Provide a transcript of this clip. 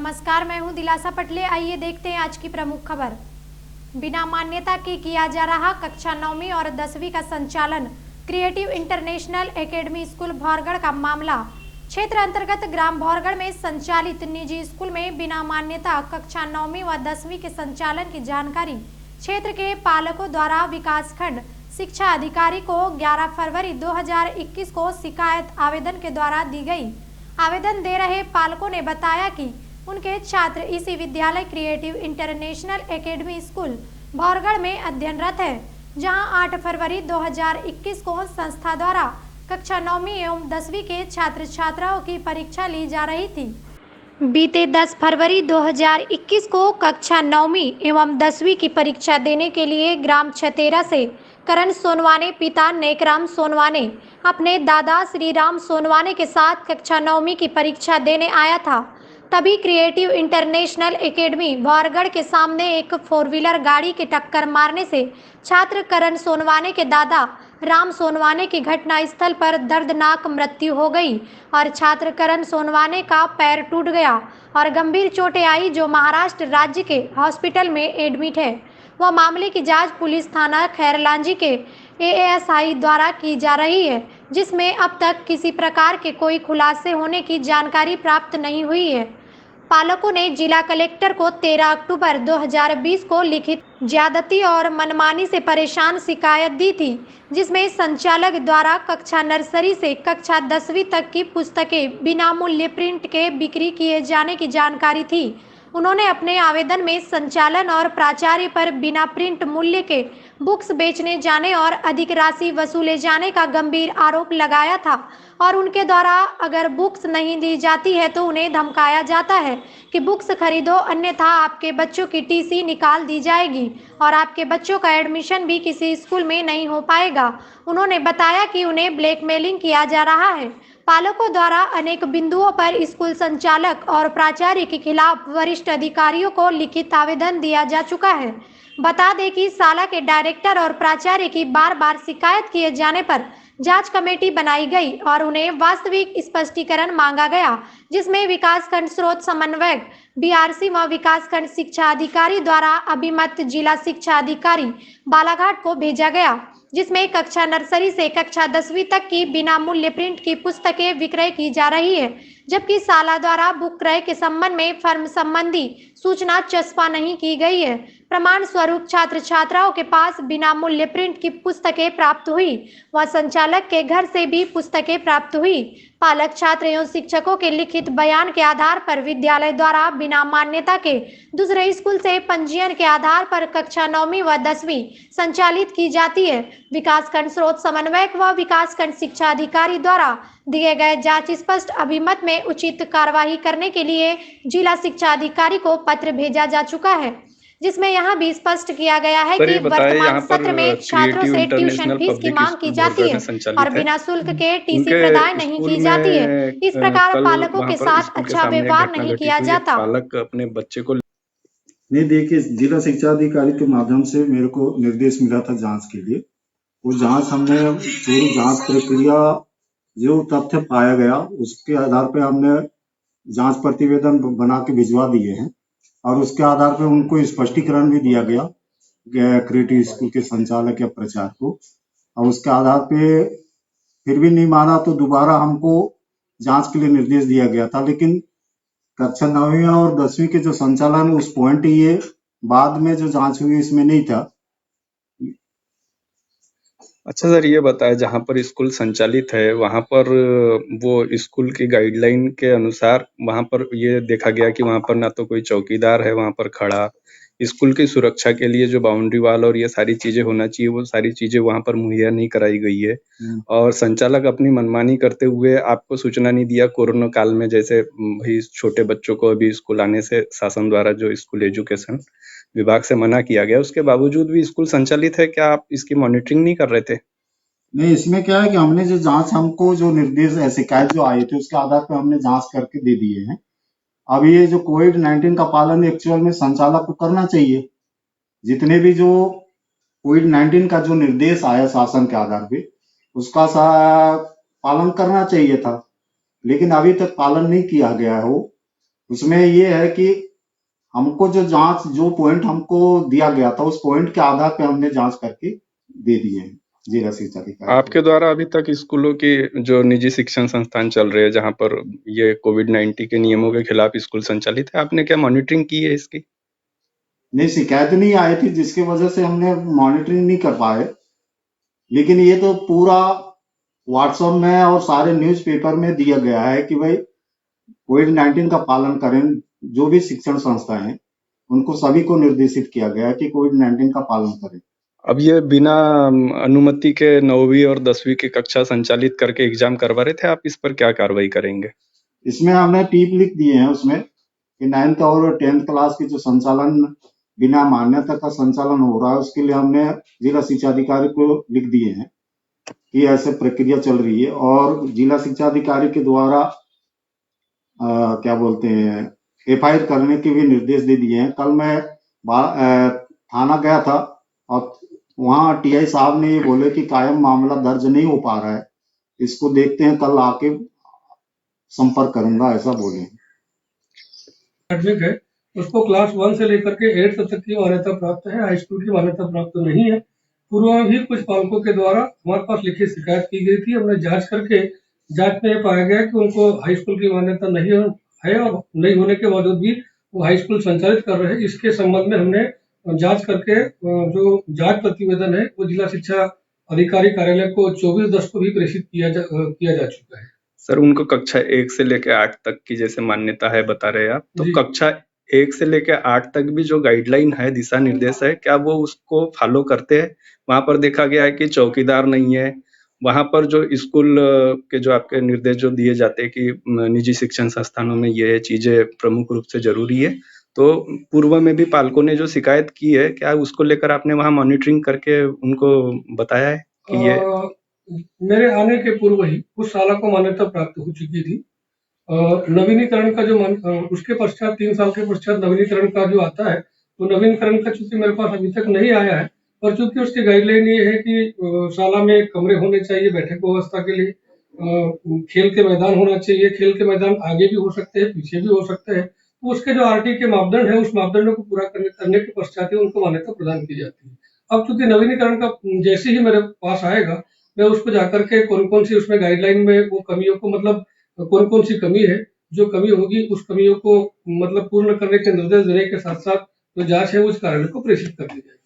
नमस्कार, मैं हूं दिलासा पटले। आइए देखते हैं आज की प्रमुख खबर। बिना मान्यता के किया जा रहा कक्षा 9वीं और 10वीं का संचालन। क्रिएटिव इंटरनेशनल एकेडमी स्कूल भौरगढ़ का मामला। क्षेत्र अंतर्गत ग्राम भौरगढ़ में संचालित निजी स्कूल में बिना मान्यता कक्षा 9वीं व 10वीं के संचालन की जानकारी क्षेत्र के पालकों द्वारा विकासखंड शिक्षा अधिकारी को 11 फरवरी 2021 को शिकायत आवेदन के द्वारा दी गई। आवेदन दे रहे पालकों ने बताया कि उनके छात्र इसी विद्यालय क्रिएटिव इंटरनेशनल एकेडमी स्कूल भौरगढ़ में अध्ययनरत है, जहां 8 फरवरी 2021 को संस्था द्वारा कक्षा 9वीं एवं 10वीं के छात्र छात्राओं की परीक्षा ली जा रही थी। बीते 10 फरवरी 2021 को कक्षा 9वीं एवं 10वीं की परीक्षा देने के लिए ग्राम छतेरा से करण सोनवाने पिता नेकराम सोनवाने अपने दादा श्री राम सोनवाने के साथ कक्षा 9वीं की परीक्षा देने आया था। तभी क्रिएटिव इंटरनेशनल एकेडमी भौरगढ़ के सामने एक 4 व्हीलर गाड़ी के टक्कर मारने से छात्र करण सोनवाने के दादा राम सोनवाने की घटनास्थल पर दर्दनाक मृत्यु हो गई और छात्र करण सोनवाने का पैर टूट गया और गंभीर चोटें आई, जो महाराष्ट्र राज्य के हॉस्पिटल में एडमिट है। वह मामले की जांच पुलिस थाना खैरलांजी के एएसआई द्वारा की जा रही है, जिसमें अब तक किसी प्रकार के कोई खुलासे होने की जानकारी प्राप्त नहीं हुई है। पालकों ने जिला कलेक्टर को 13 अक्टूबर 2020 को लिखित ज्यादती और मनमानी से परेशान शिकायत दी थी, जिसमें संचालक द्वारा कक्षा नर्सरी से कक्षा 10वीं तक की पुस्तकें बिना मूल्य प्रिंट के बिक्री किए जाने की जानकारी थी। उन्होंने अपने आवेदन में संचालन और प्राचार्य पर बिना प्रिंट मूल्य के बुक्स बेचने जाने और अधिक राशि वसूले जाने का गंभीर आरोप लगाया था और उनके द्वारा अगर बुक्स नहीं दी जाती है तो उन्हें धमकाया जाता है कि बुक्स खरीदो, अन्यथा आपके बच्चों की टीसी निकाल दी जाएगी और आपके बच्चों का एडमिशन भी किसी स्कूल में नहीं हो पाएगा। उन्होंने बताया कि उन्हें ब्लैकमेलिंग किया जा रहा है। पालकों द्वारा अनेक बिंदुओं पर स्कूल संचालक और प्राचार्य के खिलाफ वरिष्ठ अधिकारियों को लिखित आवेदन दिया जा चुका है। बता दें कि शाला के डायरेक्टर और प्राचार्य की बार बार शिकायत किए जाने पर जांच कमेटी बनाई गई और उन्हें वास्तविक स्पष्टीकरण मांगा गया, जिसमें विकासखंड स्रोत समन्वयक बीआरसी व विकासखंड शिक्षा अधिकारी द्वारा अभिमत जिला शिक्षा अधिकारी बालाघाट को भेजा गया, जिसमें कक्षा नर्सरी से कक्षा 10वीं तक की बिना मूल्य प्रिंट की पुस्तकें विक्रय की जा रही है, जबकि शाला द्वारा बुक क्रय के संबंध में फर्म संबंधी सूचना चस्पा नहीं की गई है। प्रमाण स्वरूप छात्र छात्राओं के पास बिना मूल्य प्रिंट की पुस्तकें प्राप्त हुई व संचालक के घर से भी पुस्तकें प्राप्त हुई। पालक छात्र एवं शिक्षकों के लिखित बयान के आधार पर विद्यालय द्वारा बिना मान्यता के दूसरे स्कूल से पंजीयन के आधार पर कक्षा 9वीं व 10वीं संचालित की जाती है। विकासखंड स्रोत समन्वयक व विकासखंड शिक्षा अधिकारी द्वारा दिए गए जांच स्पष्ट अभिमत में उचित कार्यवाही करने के लिए जिला शिक्षा अधिकारी को पत्र भेजा जा चुका है, जिसमें यह भी स्पष्ट किया गया है कि वर्तमान सत्र में छात्रों से ट्यूशन फीस की मांग की जाती है और बिना शुल्क के टीसी प्रदान नहीं की जाती है। इस प्रकार पालकों के साथ अच्छा व्यवहार नहीं किया जाता। पालक अपने बच्चे को नहीं, देखिए, जिला शिक्षा अधिकारी के माध्यम से मेरे को निर्देश मिला था जांच के लिए। वो जांच हमने पूरी जांच प्रक्रिया जो तथ्य पाया गया उसके आधार पे हमने जांच प्रतिवेदन बना के भिजवा दिए हैं और उसके आधार पे उनको स्पष्टीकरण भी दिया गया क्रिएटिव स्कूल के संचालक या प्रचारक को, और उसके आधार पे फिर भी नहीं माना तो दोबारा हमको जांच के लिए निर्देश दिया गया था। लेकिन कक्षा 9वीं और 10वीं के जो संचालन उस पॉइंट ये बाद में जो जांच हुई इसमें नहीं था। अच्छा सर, ये बताएं, जहाँ पर स्कूल संचालित है वहाँ पर वो स्कूल की गाइडलाइन के अनुसार वहाँ पर ये देखा गया कि वहाँ पर ना तो कोई चौकीदार है वहाँ पर खड़ा। स्कूल की सुरक्षा के लिए जो बाउंड्री वाल और ये सारी चीजें होना चाहिए वो सारी चीजें वहाँ पर मुहैया नहीं कराई गई है और संचालक अपनी मनमानी करते हुए आपको सूचना नहीं दिया कोरोना काल में, जैसे भाई छोटे बच्चों को अभी स्कूल आने से शासन द्वारा जो स्कूल एजुकेशन विभाग से मना किया गया, उसके बावजूद भी स्कूल संचालित है। क्या आप इसकी मॉनिटरिंग नहीं कर रहे थे? नहीं, इसमें क्या है कि हमने जो जांच हमको जो निर्देश शिकायत जो आई थी उसके आधार पर हमने जांच करके दे दिए हैं। अब ये जो कोविड-19 का पालन एक्चुअल में संचालक को करना चाहिए। जितने भी जो कोविड-19 का जो निर्देश आया शासन के आधार पे उसका पालन करना चाहिए था, लेकिन अभी तक पालन नहीं किया गया हो। उसमें ये है कि हमको जो पॉइंट हमको दिया गया था उस पॉइंट के आधार पे हमने जांच करके दे दिए हैं जिला शिक्षा अधिकारी को। आपके द्वारा अभी तक स्कूलों की जो निजी शिक्षण संस्थान चल रहे हैं जहाँ पर ये कोविड-19 के नियमों के खिलाफ स्कूल संचालित है, आपने क्या मॉनिटरिंग की है इसकी? नहीं, शिकायत नहीं आई थी जिसकी वजह से हमने मॉनिटरिंग नहीं कर पाए, लेकिन ये तो पूरा व्हाट्सएप में और सारे न्यूज़पेपर में दिया गया है कि भाई कोविड-19 का पालन करें। जो भी शिक्षण संस्था है उनको सभी को निर्देशित किया गया है कि कोविड-19 का पालन करें। अब ये बिना अनुमति के 9वीं और 10वीं की कक्षा संचालित करके एग्जाम करवा रहे थे, आप इस पर क्या कार्रवाई करेंगे? इसमें हमने टिप लिख दिए हैं उसमें कि 9th और 10th क्लास की जो संचालन बिना मान्यता का संचालन हो रहा है उसके लिए हमने जिला शिक्षा अधिकारी को लिख दिए हैं कि ऐसे प्रक्रिया चल रही है और जिला शिक्षा अधिकारी के द्वारा क्या बोलते हैं FIR करने के भी निर्देश दे दिए हैं। कल मैं थाना गया था और वहाँ TI साहब ने ये बोले कि कायम मामला दर्ज नहीं हो पा रहा है, इसको देखते हैं, कल आके संपर्क करूंगा, ऐसा बोले। एडमिट है उसको क्लास 1 से लेकर के 8 तक की मान्यता प्राप्त है, हाई स्कूल की मान्यता प्राप्त नहीं है। पूर्व में भी कुछ पालकों के द्वारा हमारे पास लिखित शिकायत की गई थी। हमने जांच करके जांच में पाया गया कि उनको हाई स्कूल की मान्यता नहीं है और नहीं होने के बावजूद भी वो हाई स्कूल संचालित कर रहे हैं। इसके संबंध में हमने जांच करके जो जांच प्रतिवेदन है वो जिला शिक्षा अधिकारी कार्यालय को 24/10 को भी प्रेषित किया जा चुका है। सर, उनको कक्षा 1 से लेके 8 तक की जैसे मान्यता है बता रहे हैं आप, तो जी। कक्षा 1 से लेके 8 तक भी जो गाइडलाइन है, दिशा निर्देश है, क्या वो उसको फॉलो करते हैं? वहाँ पर देखा गया है कि चौकीदार नहीं है, वहाँ पर जो स्कूल के जो आपके निर्देश जो दिए जाते हैं कि निजी शिक्षण संस्थानों में ये चीज़ें प्रमुख रूप से ज़रूरी है, तो पूर्व में भी पालकों ने जो शिकायत की है, क्या उसको लेकर आपने वहाँ मॉनिटरिंग करके उनको बताया है कि ये मेरे आने के पूर्व ही उस शाला को मान्यता प्राप्त हो चुकी थी। नवीनीकरण का जो उसके पश्चात 3 साल के पश्चात नवीनीकरण का जो आता है, तो नवीनीकरण का चूंकि मेरे पास अभी तक नहीं आया है, पर चूंकि उसकी गाइडलाइन ये है कि शाला में कमरे होने चाहिए बैठक व्यवस्था के लिए, खेल के मैदान होना चाहिए, खेल के मैदान आगे भी हो सकते हैं, पीछे भी हो सकते हैं। तो उसके जो RT के मापदंड है, उस मापदंडों को पूरा करने के पश्चात ही उनको मान्यता प्रदान की जाती है। अब चूंकि नवीनीकरण का जैसे ही मेरे पास आएगा, मैं उसको जाकर के कौन-कौन सी उसमें गाइडलाइन में वो कमियों को मतलब कौन-कौन सी कमी है, जो कमी होगी उस कमियों को मतलब पूर्ण करने के निर्देश देने के साथ-साथ जो जाँच है उस कार्यालय को प्रेषित कर दी जाएगी।